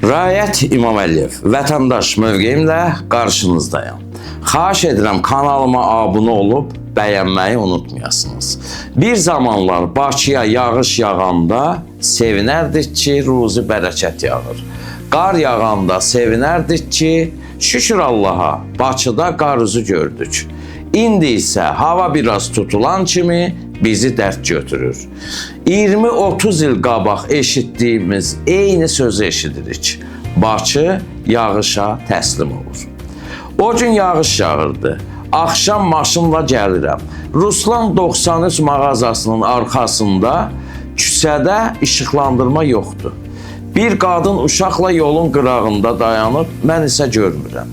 Rayət İmam Əliyev, vətəndaş mövqeyimlə qarşınızdayım. Xahiş edirəm kanalıma abunə olub bəyənməyi unutmayasınız. Bir zamanlar Bakıya yağış yağanda sevinərdik ki, ruzi bərəkət yağır. Qar yağanda sevinərdik ki, şükür Allaha, Bakıda qar üzü gördük. İndi isə hava biraz tutulan kimi bizi dərd götürür. 20-30 il qabaq eşitdiyimiz eyni sözü eşidirik. Bakı yağışa təslim olur. O gün yağış yağırdı. Axşam maşınla gəlirəm. Ruslan 93 mağazasının arxasında küçədə işıqlandırma yoxdur. Bir qadın uşaqla yolun qırağında dayanıb, mən isə görmürəm.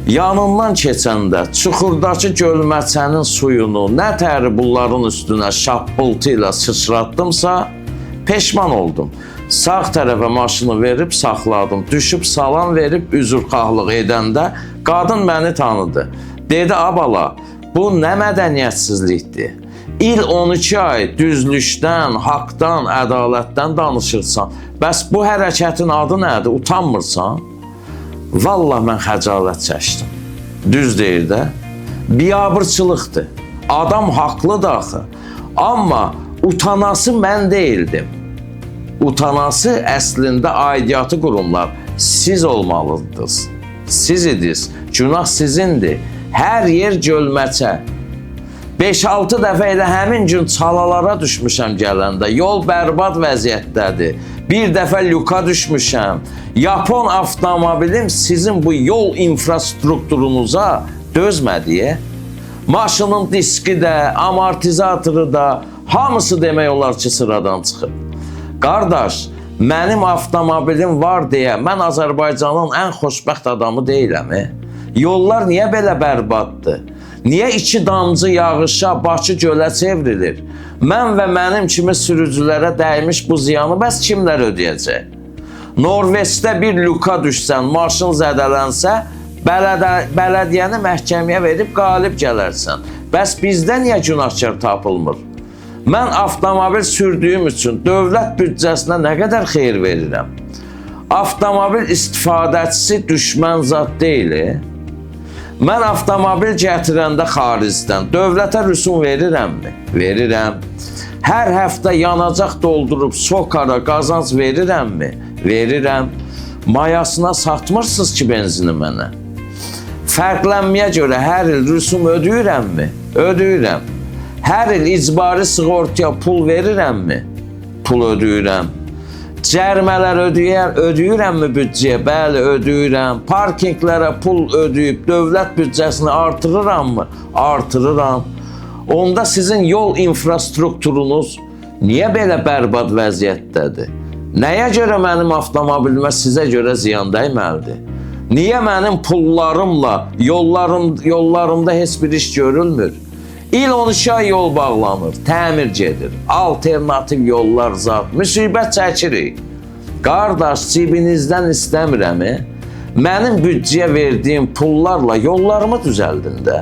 Yanından keçəndə çuxurdakı gölməçənin suyunu nə təri bunların üstünə şappıltı ilə sıçratdımsa, peşman oldum. Sağ tərəfə maşını verib saxladım. Düşüb salam verib üzrxahlıq edəndə qadın məni tanıdı. Dedi, abala, bu nə mədəniyyətsizlikdir? İl 12 ay düzlükdən, haqdan, ədalətdən danışırsan. Bəs bu hərəkətin adı nədir? Utanmırsan? Vallahi mən xəcalət çəkdim. Düz deyir də. Biabırçılıqdır. Adam haqlıdır axı. Amma utanası mən deyildim. Utanası əslində aidiyyatı qurumlar. Siz olmalıdınız. Siz idiniz. Günah sizindir. Hər yer gölməçə. 5-6 dəfə elə həmin gün çalalara düşmüşəm gələndə. Yol bərbad vəziyyətdədir. Bir dəfə luka düşmüşəm. Yapon avtomobilim sizin bu yol infrastrukturunuza dözmədiyə. Maşının diski də, amortizatoru da, hamısı demək olar ki, sıradan çıxıb. Qardaş, mənim avtomobilim var deyə mən Azərbaycanın ən xoşbəxt adamı deyiləm. Yollar niyə belə bərbaddır? Niyə 2 damcı yağışa Bakı gölə çevrilir? Mən və mənim kimi sürücülərə dəymiş bu ziyanı bəs kimlər ödəyəcək? Norveçdə bir luka düşsən, maşın zədələnsə, bələdiyyəni məhkəməyə verib qalib gələrsən. Bəs bizdə niyə günahkar tapılmır? Mən avtomobil sürdüyüm üçün dövlət büdcəsinə nə qədər xeyir verirəm? Avtomobil istifadəçisi düşmən zat deyil. Mən avtomobil gətirəndə xaricdən dövlətə rüsum verirəmmi? Verirəm. Hər həftə yanacaq doldurub sokara qazanc verirəmmi? Verirəm. Mayasına satmırsınız ki benzini mənə. Fərqlənməyə görə hər il rüsum ödəyirəmmi? Ödəyirəm. Hər il icbari sığortaya pul verirəmmi? Pul ödəyirəm. Cərmələr ödəyirəmmi büdcəyə? Bəli, ödəyirəm. Parkinqlərə pul ödəyib dövlət büdcəsini artırırammı? Artırıram. Onda sizin yol infrastrukturunuz niyə belə bərbad vəziyyətdədir? Nəyə görə mənim avtomobilimə sizə görə ziyan dəyməlidir? Niyə mənim pullarımla yollarımda heç bir iş görülmür? İl 12 ay yol bağlanır, təmir gedir, alternativ yollar zat, müsibət çəkirik. Qardaş, cibinizdən istəmirəm, mənim büdcəyə verdiyim pullarla yollarımı düzəldin də.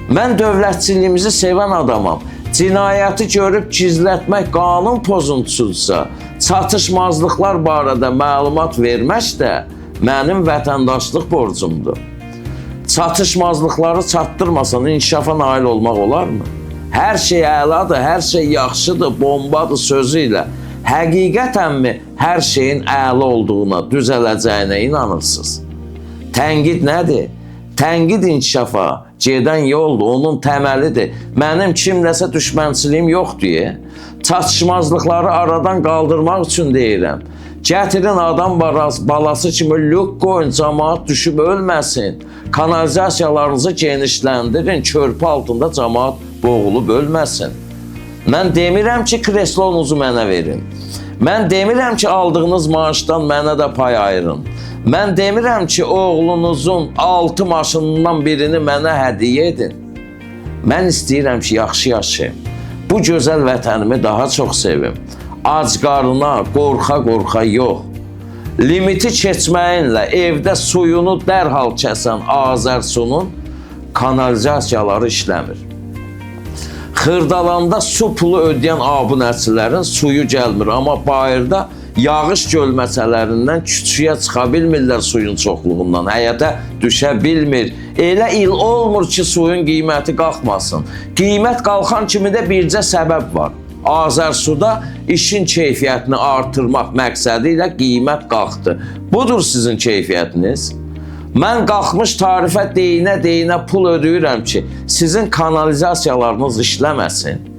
Mən dövlətçiliyimizi sevən adamam. Cinayəti görüb gizlətmək qanun pozuntusudursa, çatışmazlıqlar barədə məlumat vermək də mənim vətəndaşlıq borcumdur. Çatışmazlıqları çatdırmasan inkişafa nail olmaq olarmı? Hər şey əladır, hər şey yaxşıdır, bombadır sözü ilə. Həqiqətənmi hər şeyin əla olduğuna, düzələcəyinə inanırsınız? Tənqid nədir? Tənqid inkişafa gedən yoldur, onun təməlidir. Mənim kimləsə düşmənçiliyim yoxdur. Çatışmazlıqları aradan qaldırmaq üçün deyirəm. Gətirin adam balası kimi lük qoyun, cəmaat düşüb ölməsin. Kanalizasiyalarınızı genişləndirin, körpü altında cəmaat boğulub ölməsin. Mən demirəm ki, kreslonuzu mənə verin. Mən demirəm ki, aldığınız maaşdan mənə də pay ayırın. Mən demirəm ki, oğlunuzun 6 maşınından birini mənə hədiyyə edin. Mən istəyirəm ki, yaxşı yaşayım. Bu gözəl vətənimi daha çox sevim. Ac qarına, qorxa-qorxa yox. Limiti keçməyinlə evdə suyunu dərhal kəsən Azərsunun kanalizasiyaları işləmir. Xırdalanda su pulu ödəyən abunəçilərin suyu gəlmir, amma bayırda yağış gölməçələrindən küçüyə çıxa bilmirlər suyun çoxluğundan, həyətə düşə bilmir. Elə il olmur ki, suyun qiyməti qalxmasın. Qiymət qalxan kimi də bircə səbəb var. Azərsuda işin keyfiyyətini artırmaq məqsədi ilə qiymət qalxdı. Budur sizin keyfiyyətiniz. Mən qalxmış tarifə deyinə pul ödəyirəm ki, sizin kanalizasiyalarınız işləməsin.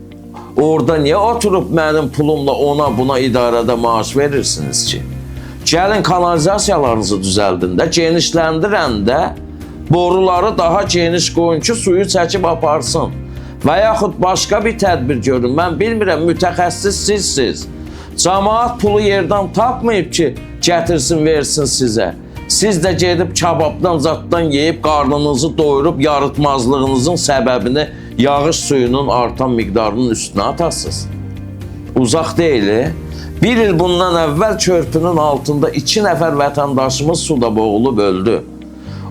Orada niyə oturub mənim pulumla ona buna idarədə maaş verirsiniz ki? Gəlin kanalizasiyalarınızı düzəldin də, genişləndirən də, boruları daha geniş qoyun ki, suyu çəkib aparsın. Və yaxud başqa bir tədbir görün. Mən bilmirəm, mütəxəssis sizsiz. Camaat pulu yerdən tapmayıb ki, gətirsin, versin sizə. Siz də gedib kababdan, zaddan yeyib, qarnınızı doyurub, yarıtmazlığınızın səbəbini yağış suyunun artan miqdarının üstünə atasınız. Uzaq deyil. Bir il bundan əvvəl körpünün altında 2 nəfər vətəndaşımız suda boğulub öldü.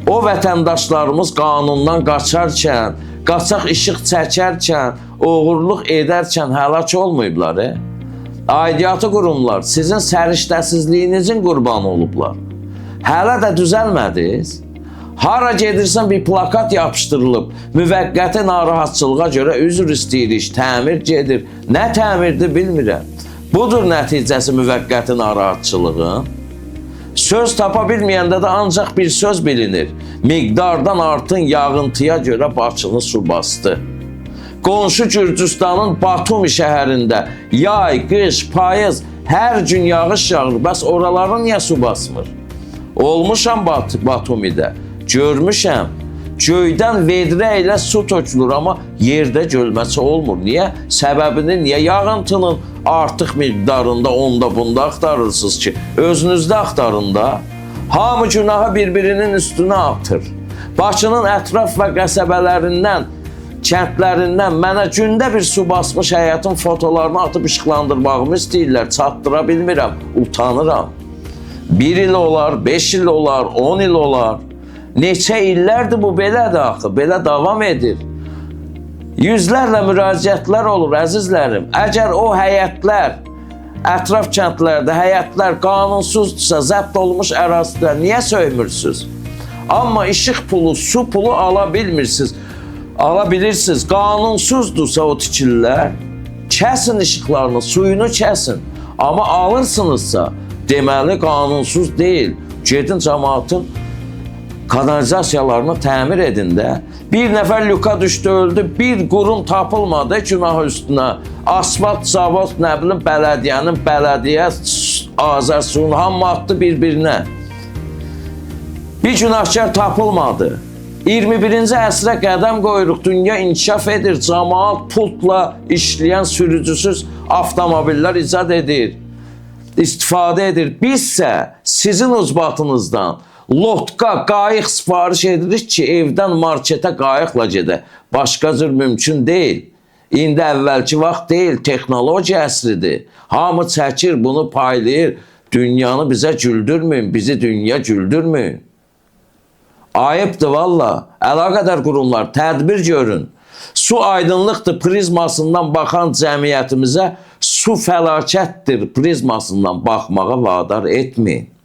O vətəndaşlarımız qanundan qaçarkən, qaçaq işıq çəkərkən, oğurluq edərkən həlak olmayıblar. Aidiyyatı qurumlar sizin səriştəsizliyinizin qurbanı olublar. Hələ də düzəlmədiniz. Hara gedirsən bir plakat yapışdırılıb, müvəqqəti narahatçılığa görə üzr istəyirik, təmir gedir. Nə təmirdir bilmirəm. Budur nəticəsi müvəqqəti narahatçılığın. Söz tapa bilməyəndə də ancaq bir söz bilinir. Miqdardan artın yağıntıya görə Bakını su bastı. Qonşu Gürcüstanın Batumi şəhərində yay, qış, payız hər gün yağış yağır. Bəs oraları niyə su basmır? Olmuşam Batumidə. Görmüşəm, göydən vedrə ilə su tökülür, amma yerdə gölməçi olmur. Niyə? Səbəbini niyə yağıntının artıq miqdarında, onda bunda axtarırsınız ki? Özünüzdə axtarın da. Hamı günahı bir-birinin üstünə atır. Bakının ətraf və qəsəbələrindən, kəndlərindən mənə gündə bir su basmış həyətin fotolarını atıb işıqlandırmağımı istəyirlər. Çatdıra bilmirəm, utanıram. 1 il olar, 5 il olar, 10 il olar. Neçə illərdir bu belədir axı, belə davam edir. Yüzlərlə müraciətlər olur, əzizlərim. Əgər o həyətlər, ətraf kəndlərdə həyətlər qanunsuzsa, zəbt olmuş ərazidə niyə söymürsünüz? Amma işıq pulu, su pulu ala bilmirsiniz. Ala bilirsiniz, qanunsuzdusa o tikililər, kəsin işıqlarını, suyunu kəsin. Amma alırsınızsa, deməli qanunsuz deyil. Gedin cəmaatın kanalizasiyalarını təmir edin də. Bir nəfər lüka düşdü, öldü, bir qurum tapılmadı günah üstünə. Asfalt, zavod, nə bilim, bələdiyyə, Azərsuyun hamı atdı bir-birinə. Bir günahkar tapılmadı. 21-ci əsrə qədəm qoyuruq, dünya inkişaf edir, cəmaat pultla işləyən sürücüsüz avtomobillər icad edir, istifadə edir. Bizsə sizin ucbatınızdan lotka, qayıq sifariş edirik ki, evdən marketə qayıqla gedək. Başqa cür mümkün deyil. İndi əvvəlki vaxt deyil, texnologiya əsridir. Hamı çəkir, bunu paylayır. Dünyanı bizə güldürməyin, bizi dünya güldürməyin. Ayıbdır valla. Əlaqədar qurumlar, tədbir görün. Su aydınlıqdır prizmasından baxan cəmiyyətimizə su fəlakətdir prizmasından baxmağa vadar etməyin.